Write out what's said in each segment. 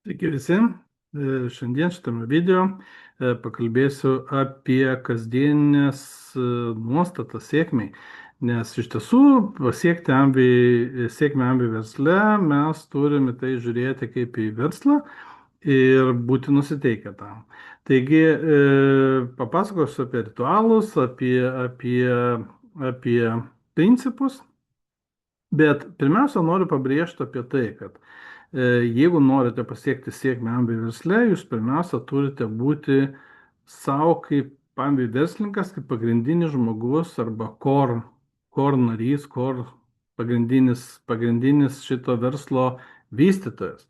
Sveiki visi. Šiandien šitame video pakalbėsiu apie kasdieninės nuostatas sėkmiai. Nes iš tiesų sėkmę ambi versle mes turime tai žiūrėti kaip į verslą ir būti nusiteikę tam. Taigi papasakosiu apie ritualus, apie principus, bet pirmiausia noriu pabrėžti apie tai, kad jeigu norite pasiekti sėkmę ambi versle, jūs pirmiausia turite būti savo kaip ambi verslininkas, kaip pagrindinis žmogus arba core narys, core pagrindinis šito verslo vystytojas.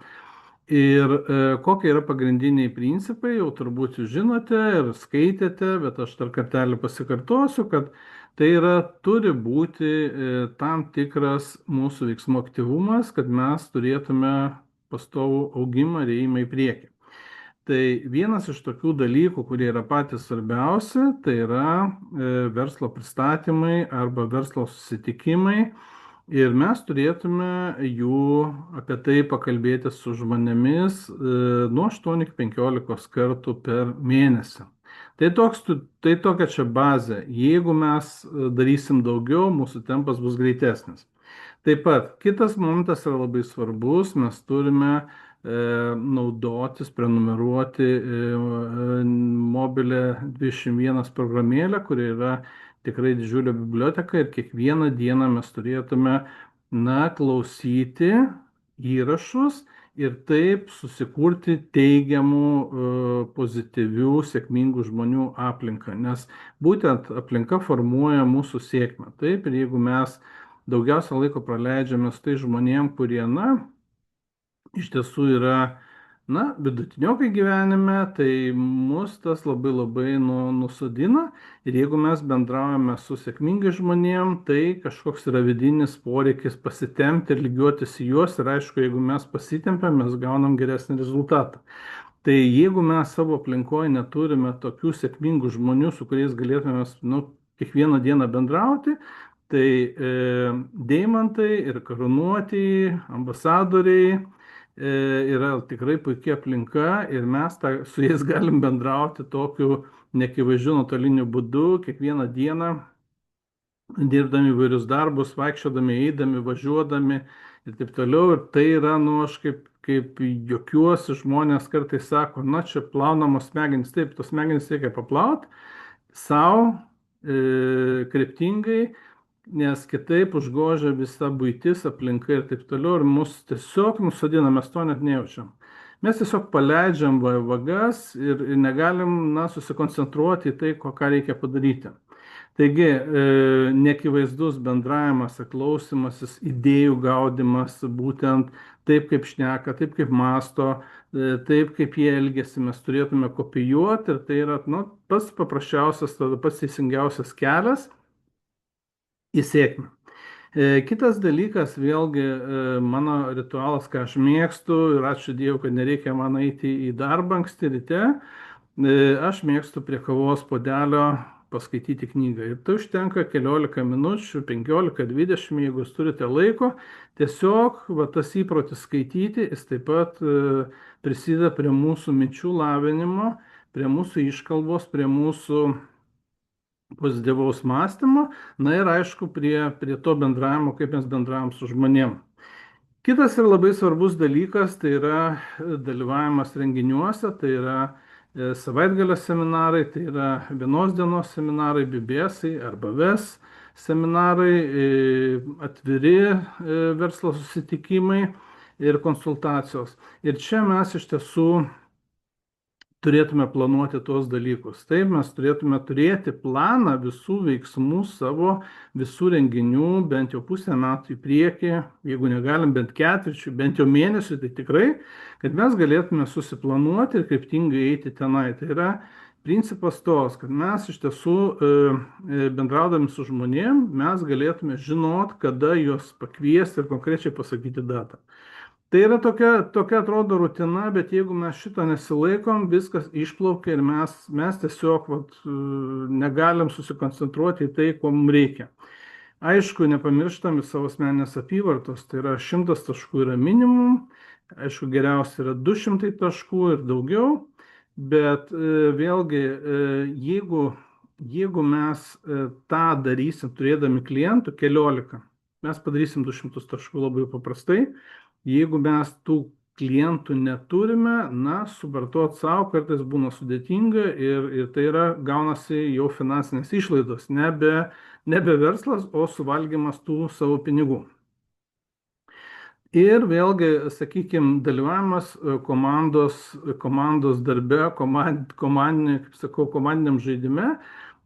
Ir kokie yra pagrindiniai principai, jau turbūt jūs žinote ir skaitėte, bet aš dar kartelį pasikartosiu, kad tai yra, turi būti tam tikras mūsų veiksmų aktyvumas, kad mes turėtume pastovų augimą ir ėjimą į priekį. Tai vienas iš tokių dalykų, kurie yra patys svarbiausi, tai yra verslo pristatymai arba verslo susitikimai. Ir mes turėtume jų apie tai pakalbėti su žmonėmis nuo 8 iki 15 kartų per mėnesį. Tai tokia čia bazė. Jeigu mes darysim daugiau, mūsų tempas bus greitesnis. Taip pat kitas momentas yra labai svarbus. Mes turime naudotis, prenumeruoti mobilę 21 programėlę, kuri yra tikrai didžiulė biblioteka ir kiekvieną dieną mes turėtume, klausyti įrašus ir taip susikurti teigiamų, pozityvių, sėkmingų žmonių aplinką, nes būtent aplinka formuoja mūsų sėkmę. Taip, ir jeigu mes daugiausia laiko praleidžiame su tai žmonėm, kurie, iš tiesų yra, vidutiniokai gyvenime, tai mus tas labai labai nusodina. Ir jeigu mes bendraujame su sėkmingai žmonėm, tai kažkoks yra vidinis poreikis pasitempti ir lygiuotis į juos. Ir aišku, jeigu mes pasitempiam, mes gaunam geresnį rezultatą. Tai jeigu mes savo aplinkoje neturime tokių sėkmingų žmonių, su kuriais galėtume kiekvieną dieną bendrauti, tai deimantai ir karūnuotieji ambasadoriai yra tikrai puikia aplinka ir mes su jais galim bendrauti tokiu neakivaizdžiu nuotoliniu būdu kiekvieną dieną, dirbdami įvairius darbus, vaikščiodami, eidami, važiuodami ir taip toliau. Ir tai yra, aš kaip juokiuosi, žmonės kartais sako, čia plaunamos smegenys. Taip, tos smegenys reikia paplauti savo kryptingai, nes kitaip užgožia visa buitis, aplinka ir taip toliau, ir mus tiesiog nusodina, mes to net nejaučiam. Mes tiesiog paleidžiam vagas ir negalim, susikoncentruoti į tai, ką reikia padaryti. Taigi, neakivaizdus bendravimas, klausimasis, idėjų gaudimas, būtent taip, kaip šneka, taip, kaip masto, taip, kaip jie elgesi, mes turėtume kopijuoti, ir tai yra pats paprasčiausias, pats teisingiausias kelias į sėkmę. Kitas dalykas, vėlgi, mano ritualas, ką aš mėgstu, ir ačiū Dievui, kad nereikia man eiti į darbą anksti ryte, aš mėgstu prie kavos puodelio paskaityti knygą. Ir tai užtenka 15 minučių, 15-20, jeigu jūs turite laiko. Tiesiog tas įprotis skaityti, jis taip pat prisideda prie mūsų minčių lavinimo, prie mūsų iškalbos, prie mūsų pozityvaus mąstymo, ir aišku, prie to bendravimo, kaip mes bendravom su žmonėm. Kitas ir labai svarbus dalykas, tai yra dalyvavimas renginiuose, tai yra savaitgalio seminarai, tai yra vienos dienos seminarai, BBS arba VES seminarai, atviri verslo susitikimai ir konsultacijos. Ir čia mes iš tiesų turėtume planuoti tuos dalykus. Taip, mes turėtume turėti planą visų veiksmų savo, visų renginių, bent jau pusę metų į priekį, jeigu negalim bent ketvirčių, bent jau mėnesių, tai tikrai, kad mes galėtume susiplanuoti ir kryptingai eiti tenai. Tai yra principas tos, kad mes iš tiesų bendraudami su žmonėm, mes galėtume žinot, kada juos pakviesti ir konkrečiai pasakyti datą. Tai yra tokia atrodo rutina, bet jeigu mes šito nesilaikom, viskas išplaukia ir mes tiesiog negalim susikoncentruoti į tai, ko mums reikia. Aišku, nepamirštami savo asmeninės apyvartos, tai yra 100 taškų yra minimum, Aišku, geriausia yra 200 taškų ir daugiau, bet vėlgi, jeigu mes tą darysim turėdami klientų 14, mes padarysim 200 taškų labai paprastai. Jeigu mes tų klientų neturime, na, suvartot savo kartais būna sudėtinga ir tai yra, gaunasi jau finansinės išlaidos, nebe verslas, o suvalgymas tų savo pinigų. Ir vėlgi, sakykime, dalyvavimas komandos darbe, kaip sakau, komandiniam žaidime,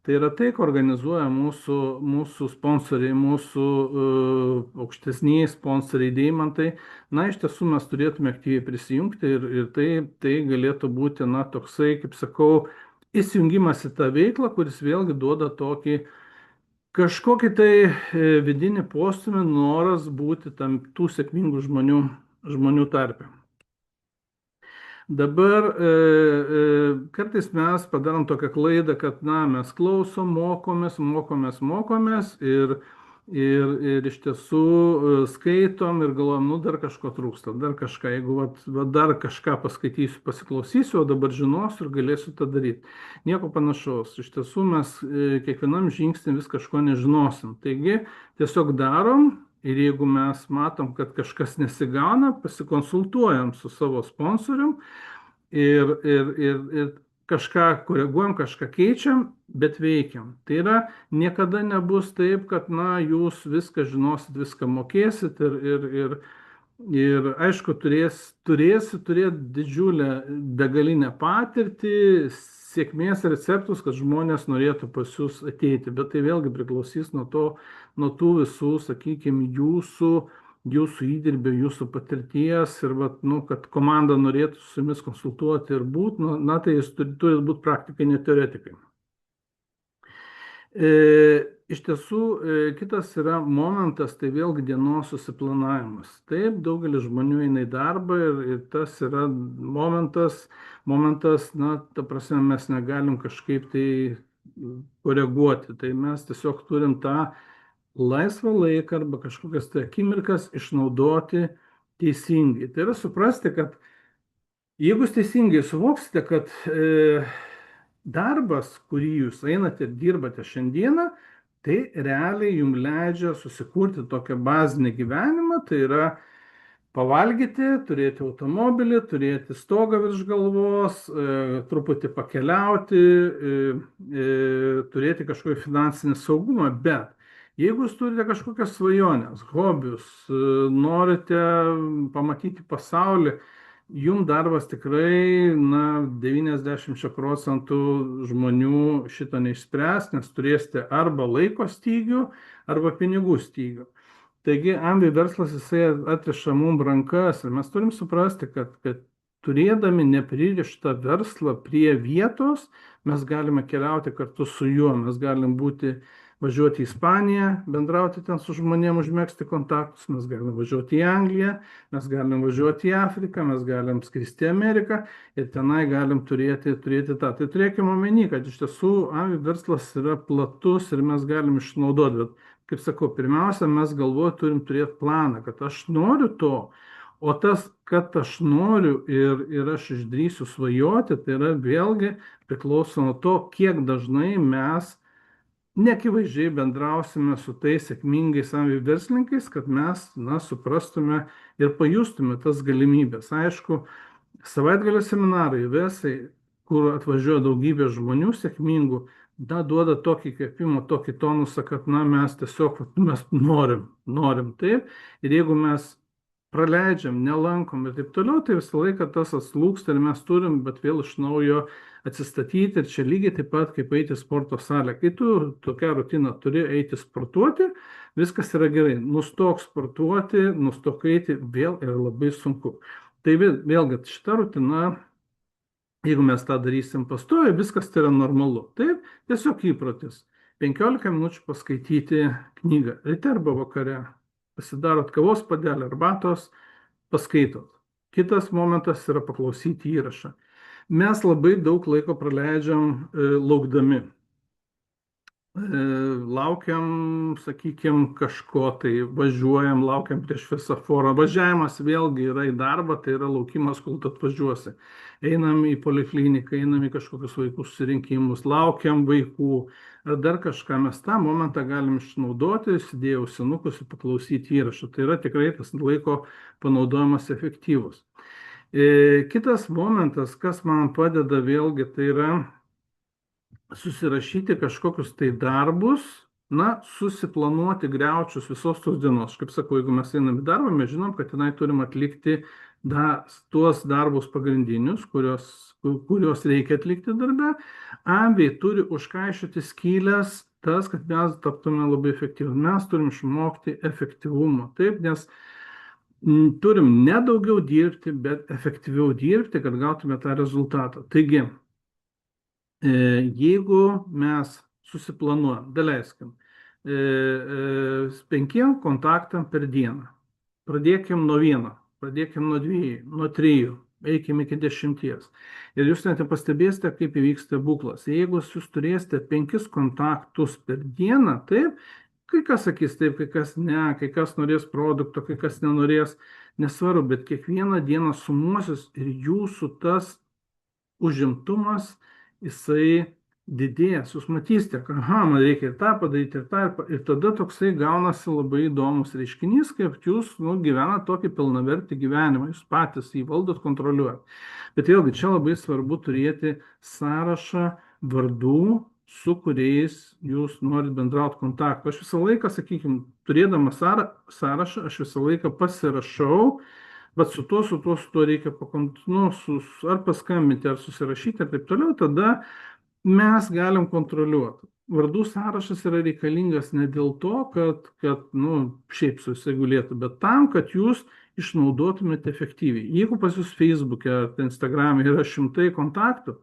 tai yra tai, ką organizuoja mūsų sponsoriai, mūsų aukštesniai sponsoriai, deimantai. Na, iš tiesų mes turėtume aktyviai prisijungti ir tai galėtų būti, na, toksai, kaip sakau, įsijungimas į tą veiklą, kuris vėlgi duoda tokį kažkokį tai vidinį postūmį, noras būti tam tų sėkmingų žmonių tarpe. Dabar kartais mes padarom tokią klaidą, kad, na, mes klausom, mokomės ir iš tiesų skaitom ir galvojam, nu, dar kažko trūksta, dar kažką, jeigu dar kažką paskaitysiu, pasiklausysiu, o dabar žinosiu ir galėsiu tą daryti. Nieko panašaus. Iš tiesų mes kiekvienam žingsnį vis kažko nežinosim. Taigi tiesiog darom. Ir jeigu mes matom, kad kažkas nesigauna, pasikonsultuojam su savo sponsorium ir kažką koreguojam, kažką keičiam, bet veikiam. Tai yra, niekada nebus taip, kad, na, jūs viską žinosit, viską mokėsit ir aišku, turėsi turėti didžiulę begalinę patirtį, sėkmės receptus, kad žmonės norėtų pas jūs ateiti, bet tai vėlgi priklausys nuo tų visų, sakykime, jūsų įdirbio, jūsų patirties ir, nu, kad komanda norėtų su jumis konsultuoti ir būti, nu, na, tai jūs turite būti praktikai, ne teoretikai. Iš tiesų, kitas yra momentas, tai vėlgi dienos susiplanavimas. Taip, daugelis žmonių eina į darbą ir tas yra momentas, na, ta prasme, mes negalim kažkaip tai koreguoti. Tai mes tiesiog turim tą laisvą laiką arba kažkokias tai akimirkas išnaudoti teisingai. Tai yra suprasti, kad jeigu jūs teisingai suvoksite, kad darbas, kurį jūs einate ir dirbate šiandieną, tai realiai jums leidžia susikurti tokią bazinę gyvenimą, tai yra pavalgyti, turėti automobilį, turėti stogą virš galvos, truputį pakeliauti, turėti kažkokį finansinį saugumą, bet jeigu jūs turite kažkokias svajonės, hobius, norite pamatyti pasaulį, jums darbas tikrai, na, 90% žmonių šito neišspręs, nes turėsite arba laiko stygių, arba pinigų stygių. Taigi, Amway verslas jisai atriša mums rankas ir mes turim suprasti, kad turėdami nepririštą verslą prie vietos, mes galime keliauti kartu su juo, mes galim važiuoti į Ispaniją, bendrauti ten su žmonėm, užmėgsti kontaktus, mes galim važiuoti į Angliją, mes galim važiuoti į Afriką, mes galim skristi į Ameriką ir tenai galim turėti tą. Tai turėkime omeny, kad iš tiesų Amway verslas yra platus ir mes galim išnaudoti, bet, kaip sakau, pirmiausia, mes turim turėti planą, kad aš noriu to, o tas, kad aš noriu ir aš išdrįsiu svajoti, tai yra vėlgi priklauso nuo to, kiek dažnai mes neakivaizdžiai bendrausime su tais sėkmingais Amway verslininkais, kad mes, na, suprastume ir pajustume tas galimybės. Aišku, savaitgalio seminarai, vesai, kur atvažiuoja daugybė žmonių sėkmingų, duoda tokį įkvėpimą, tokį tonusą, kad, na, mes tiesiog mes norim taip. Ir jeigu mes praleidžiam, nelankom ir taip toliau, tai visą laiką tas atslūgsta ir mes turim, bet vėl iš naujo atsistatyti ir čia lygiai taip pat kaip eiti į sporto salę. Kai tu tokią rutiną turi eiti sportuoti, viskas yra gerai. Nustok sportuoti, nustok eiti, vėl yra labai sunku. Tai vėlgi šita rutina, jeigu mes tą darysim pastoviai, viskas tai yra normalu. Taip, tiesiog įprotis. 15 minučių paskaityti knygą, ryte arba vakare. Pasidarot kavos puodelį, arbatos, paskaitot. Kitas momentas yra paklausyti įrašą. Mes labai daug laiko praleidžiam laukdami. laukiam, sakykime, kažko, tai važiuojam, laukiam prie šviesoforą. Važiavimas vėlgi yra į darbą, tai yra laukimas, kol tu atvažiuosi. Einam į polikliniką, einam į kažkokius vaikų susirinkimus, laukiam vaikų ar dar kažką. Mes tą momentą galim išnaudoti, įsidėję ausinukus ir paklausyti įrašą. Tai yra tikrai tas laiko panaudojimas efektyvus. Kitas momentas, kas man padeda vėlgi, tai yra susirašyti kažkokius tai darbus, na, susiplanuoti griaučius visos tos dienos. Kaip sakau, jeigu mes einam į darbą, mes žinom, kad tenai turim atlikti tuos darbus pagrindinius, kuriuos reikia atlikti darbe. Ambiai turi užkaišyti skylės tas, kad mes taptume labai efektyvus. Mes turim išmokti efektyvumą. Taip, nes turim ne daugiau dirbti, bet efektyviau dirbti, kad gautume tą rezultatą. Taigi, jeigu mes susiplanuojam, daleiskim, 5 kontaktam per dieną, pradėkim nuo 1, pradėkim nuo 2, nuo 3, eikim iki 10. Ir jūs net pastebėsite, kaip įvyksta buklas. Jeigu jūs turėsite 5 kontaktus per dieną, taip, kai kas sakys taip, kai kas ne, kai kas norės produkto, kai kas nenorės, nesvarbu, bet kiekvieną dieną sumuosis ir jūsų tas užimtumas, jisai didės. Jūs matysite, kad man reikia ir tą padaryti, ir tą, ir tada toksai gaunasi labai įdomus reiškinys, kaip jūs gyvenate tokį pilnavertį gyvenimą, jūs patys jį valdot, kontroliuojat. Bet vėlgi, čia labai svarbu turėti sąrašą vardų, su kuriais jūs norit bendrauti kontaktą. Aš visą laiką, sakykime, turėdamas sąrašą, aš visą laiką pasirašau, bet su tuo reikia ar paskambinti, ar susirašyti, ir taip toliau, tada mes galim kontroliuoti. Vardų sąrašas yra reikalingas ne dėl to, kad šiaip susigulėtų, bet tam, kad jūs išnaudotumėte efektyviai. Jeigu pas jūs Facebook'e ar Instagram'e yra 100 kontaktų,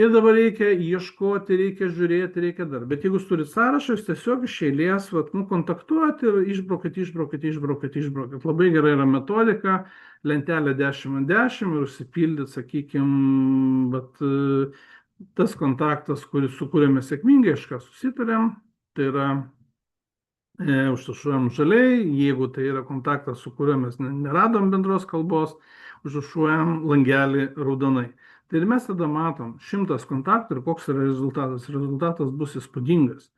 ir dabar reikia ieškoti, reikia žiūrėti, reikia dar. Bet jeigu jūs turite sąrašą, jūs tiesiog iš eilės kontaktuoti ir išbraukit. Labai gerai yra metodika, lentelė 10x10 ir užsipildyti, sakykime, tas kontaktas, su kuriuo mes sėkmingai kažką susitarėm, tai yra užtušuojam žaliai, jeigu tai yra kontaktas, su kuriuo mes neradom bendros kalbos, užtušuojam langelį raudonai. Tai ir mes tada matom 100 kontaktų ir koks yra rezultatas. Rezultatas bus įspūdingas.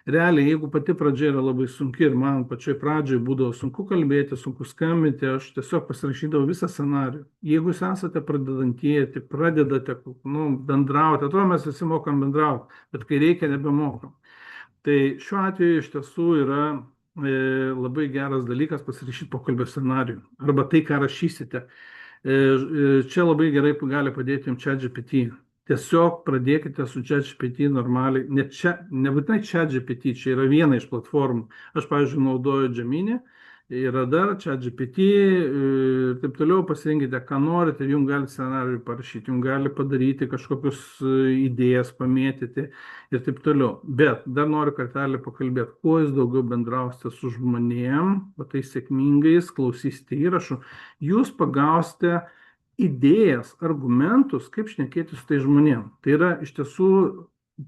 Realiai, jeigu pati pradžia yra labai sunki ir man pačioj pradžioj būdavo sunku kalbėti, sunku skambinti, aš tiesiog pasirašydavau visą scenarijų. Jeigu jūs esate pradedantieji, tik pradedate bendrauti, atrodo mes visi mokam bendrauti, bet kai reikia, nebemokam. Tai šiuo atveju iš tiesų yra labai geras dalykas pasirašyti pokalbio scenarijų arba tai, ką rašysite. Čia labai gerai gali padėti jums ChatGPT. Tiesiog pradėkite su ChatGPT normaliai. Nebūtinai ChatGPT, čia yra viena iš platformų. Aš, pavyzdžiui, naudoju Gemini, yra dar ChatGPT ir taip toliau, pasirinkite, ką norite, ir jums gali scenarijų parašyti, jums gali padaryti kažkokius idėjas, pamėtyti ir taip toliau. Bet dar noriu kartelį pakalbėti, kuo jūs daugiau bendrausite su žmonėm, tai sėkmingais, klausysite įrašų, jūs pagausite idėjas, argumentus, kaip šnekėti su tai žmonėm. Tai yra iš tiesų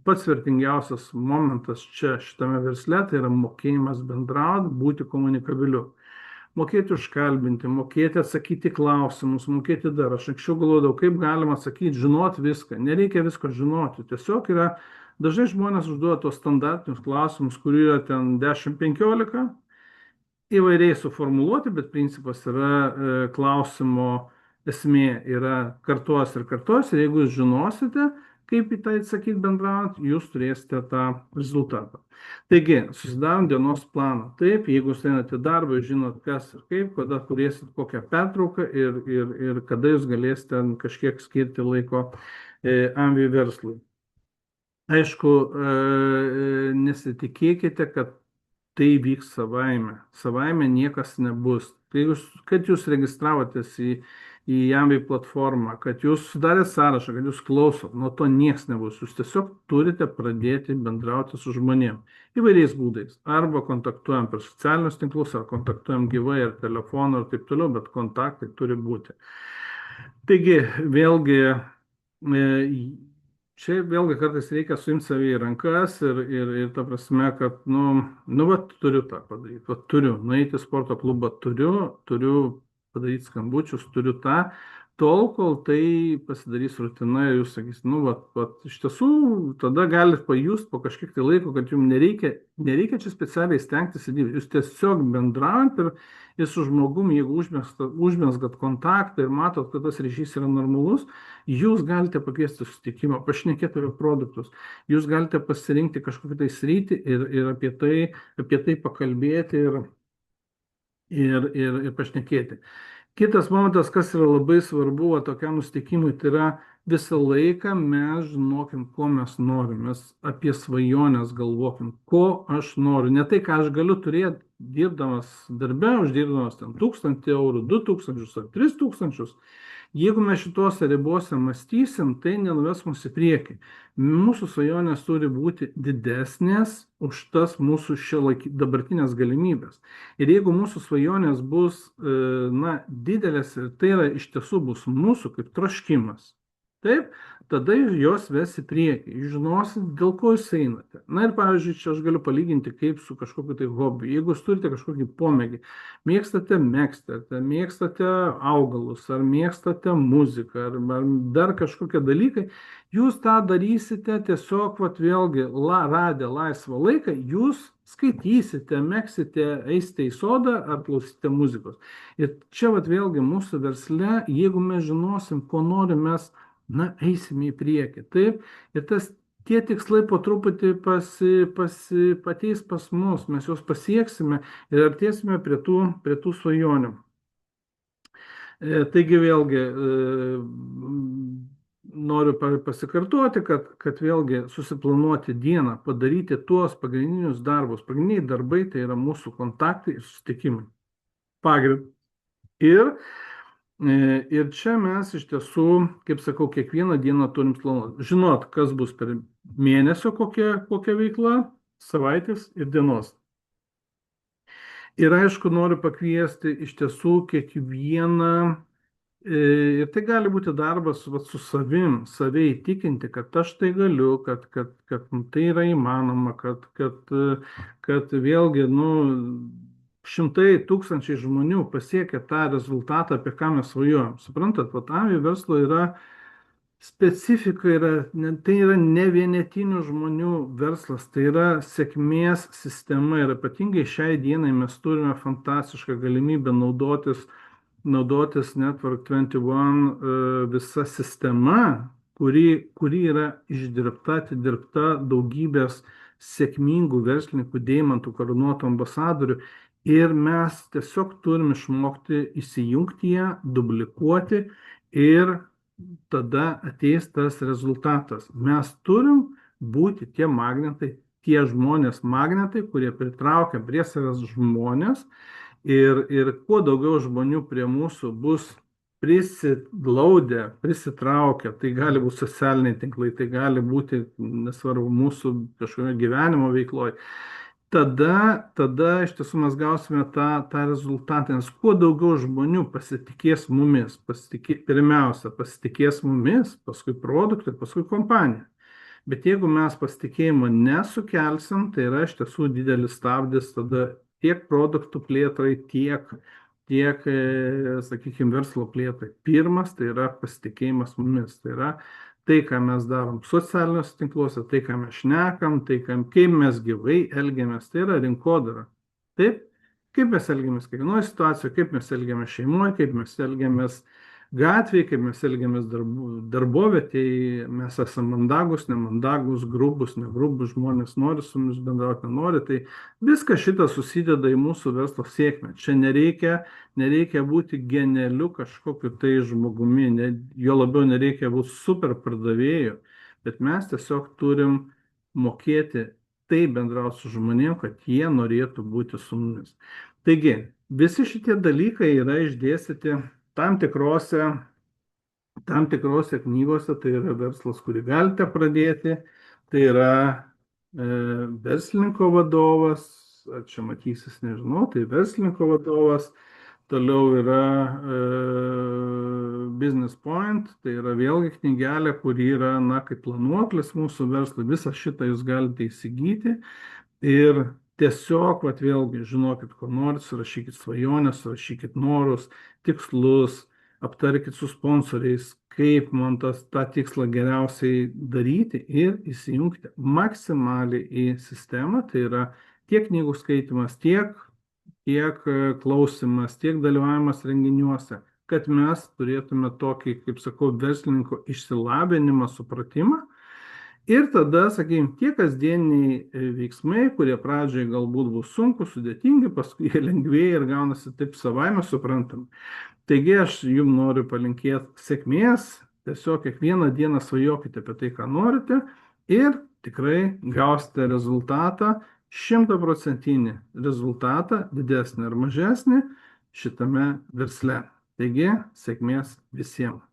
pats vertingiausias momentas čia šitame versle, tai yra mokėjimas bendrauti, būti komunikabiliu. Mokėti užkalbinti, mokėti atsakyti klausimus, mokėti dar. Aš anksčiau galvodavau, kaip galima atsakyti, žinoti viską. Nereikia visko žinoti. Tiesiog yra, dažnai žmonės užduoda tos standartinius klausimus, kurių yra ten 10-15, įvairiai suformuluoti, bet principas yra klausimo esmė yra kartos ir kartos. Ir jeigu jūs žinosite, kaip į tai atsakyti bendraujant, jūs turėsite tą rezultatą. Taigi, susidarom dienos planą. Taip, jeigu jūs einate į darbą, jūs žinot, kas ir kaip, kada turėsit kokią pertrauką ir kada jūs galėsite kažkiek skirti laiko Amway verslui. Aišku, nesitikėkite, kad tai vyks savaime. Savaime niekas nebus. Kad jūs registravotės į Amway platformą, kad jūs sudarėte sąrašą, kad jūs klausot, nuo to nieks nebus. Jūs tiesiog turite pradėti bendrauti su žmonėm įvairiais būdais. Arba kontaktuojam per socialinius tinklus, ar kontaktuojam gyvai, ar telefonu, ir taip toliau, bet kontaktai turi būti. Taigi, vėlgi, čia vėlgi kartais reikia suimti save į rankas ir ta prasme, kad, va, turiu tą padaryti, va, turiu nueiti į sporto klubą, turiu padaryti skambučius, turiu tą, tol, kol tai pasidarys rutina ir jūs sakysite, va, iš tiesų, tada galite pajusti po kažkiek tai laiko, kad jums nereikia čia specialiai stengtis įdirbti, jūs tiesiog bendraujant ir su žmogum, jeigu užmesgat kontaktą ir matot, kad tas ryšys yra normalus, jūs galite pakviesti susitikimą, pašnekėti apie produktus, jūs galite pasirinkti kažkokią tai sritį ir apie tai pakalbėti ir pašnekėti. Kitas momentas, kas yra labai svarbu tokiam nusitikimui, tai yra visą laiką mes žinokim, ko mes norim, mes apie svajonės galvokim, ko aš noriu, ne tai, ką aš galiu turėti dirbdamas darbe, uždirbdamas ten 1000 eurų, 2000 ar 3000. Jeigu mes šituose ribose mąstysim, tai nenuves mus į priekį. Mūsų svajonės turi būti didesnės už tas mūsų dabartinės galimybės. Ir jeigu mūsų svajonės bus didelės ir tai yra iš tiesų bus mūsų kaip troškimas, taip, tada jos ves į priekį, jūs žinosit, dėl ko jūs einate. Na ir pavyzdžiui, čia aš galiu palyginti kaip su kažkokiu tai hobiu. Jeigu jūs turite kažkokį pomėgį, mėgstate megzti, ar mėgstate augalus, ar mėgstate muziką, ar dar kažkokie dalykai, jūs tą darysite tiesiog, vėlgi, radę laisvą laiką, jūs skaitysite, megzite, eisite į sodą ar klausysite muzikos. Ir čia vėlgi mūsų versle, jeigu mes žinosim, ko norim, mes eisime į priekį. Taip, ir tie tikslai po truputį ateis pas mus, mes juos pasieksime ir artėsime prie tų svajonių. Taigi vėlgi noriu pasikartoti, kad vėlgi susiplanuoti dieną, padaryti tuos pagrindinius darbus. Pagrindiniai darbai tai yra mūsų kontaktai ir susitikimai. Pagrindas. Ir čia mes iš tiesų, kaip sakau, kiekvieną dieną turim planuoti. Žinot, kas bus per mėnesio kokia veikla, savaitės ir dienos. Ir aišku, noriu pakviesti iš tiesų kiekvieną, ir tai gali būti darbas su savim, save įtikinti, kad aš tai galiu, kad tai yra įmanoma, kad vėlgi, šimtai tūkstančiai žmonių pasiekia tą rezultatą, apie ką mes svajojam. Suprantat, Avia verslo yra specifika, tai yra ne vienetinių žmonių verslas, tai yra sėkmės sistema ir ypatingai šiai dienai mes turime fantastišką galimybę naudotis Network 21 visa sistema, kuri yra atidirbta daugybės sėkmingų verslininkų, deimantų, karūnuotų ambasadorių. Ir mes tiesiog turim išmokti įsijungti ją, duplikuoti ir tada ateis tas rezultatas. Mes turim būti tie magnetai, tie žmonės magnetai, kurie pritraukia prie savęs žmonės ir kuo daugiau žmonių prie mūsų bus prisiglaudę, prisitraukę, tai gali būti socialiniai tinklai, tai gali būti, nesvarbu, mūsų kažkokio gyvenimo veikloje. Tada iš tiesų mes gausime tą rezultatą, nes kuo daugiau žmonių pasitikės mumis, pirmiausia pasitikės mumis, paskui produktą ir paskui kompaniją. Bet jeigu mes pasitikėjimo nesukelsim, tai yra iš tiesų didelis stabdis tada tiek produktų plėtrai, tiek, sakykime, verslo plėtrai. Pirmas tai yra pasitikėjimas mumis, tai yra tai, ką mes darom socialiniuose tinkluose, tai, ką mes šnekam, tai, kaip mes gyvai elgiamės, tai yra rinkodara. Taip, kaip mes elgiamės kiekvienoje situacijoje, kaip mes elgiamės šeimoje, kaip mes elgiamės gatvėje, kaip mes elgiamės darbovietėje, mes esame mandagus, nemandagus, grubus, negrubus, žmonės nori su mumis bendrauti, nenori, tai viskas šitas susideda į mūsų verslo sėkmę. Čia nereikia būti genialiu kažkokiu tai žmogumi, jo labiau nereikia būti super pardavėju, bet mes tiesiog turim mokėti taip bendrauti su žmonėm, kad jie norėtų būti su mumis. Taigi, visi šitie dalykai yra išdėstyti tam tikrose knygose, tai yra verslas, kurį galite pradėti, tai yra verslininko vadovas, čia matysis, nežinau, tai verslininko vadovas, toliau yra Business Point, tai yra vėlgi knygelė, kuri yra, kaip planuoklis mūsų verslui. Visą šitą jūs galite įsigyti ir tiesiog, vėlgi, žinokit, ko norit, surašykit svajonės, surašykit norus, tikslus, aptarkit su sponsoriais, kaip man tą tikslą geriausiai daryti ir įsijungti maksimaliai į sistemą, tai yra tiek knygų skaitimas, tiek klausimas, tiek dalyvavimas renginiuose, kad mes turėtume tokį, kaip sakau, verslininko išsilavinimą, supratimą. Ir tada, sakykime, tie kasdieniai veiksmai, kurie pradžioje galbūt bus sunku, sudėtingi, paskui jie lengvėja ir gaunasi taip savaime suprantami. Taigi aš jums noriu palinkėti sėkmės, tiesiog kiekvieną dieną svajokite apie tai, ką norite ir tikrai gausite rezultatą, 100% rezultatą, didesnį ar mažesnį šitame versle. Taigi, sėkmės visiems.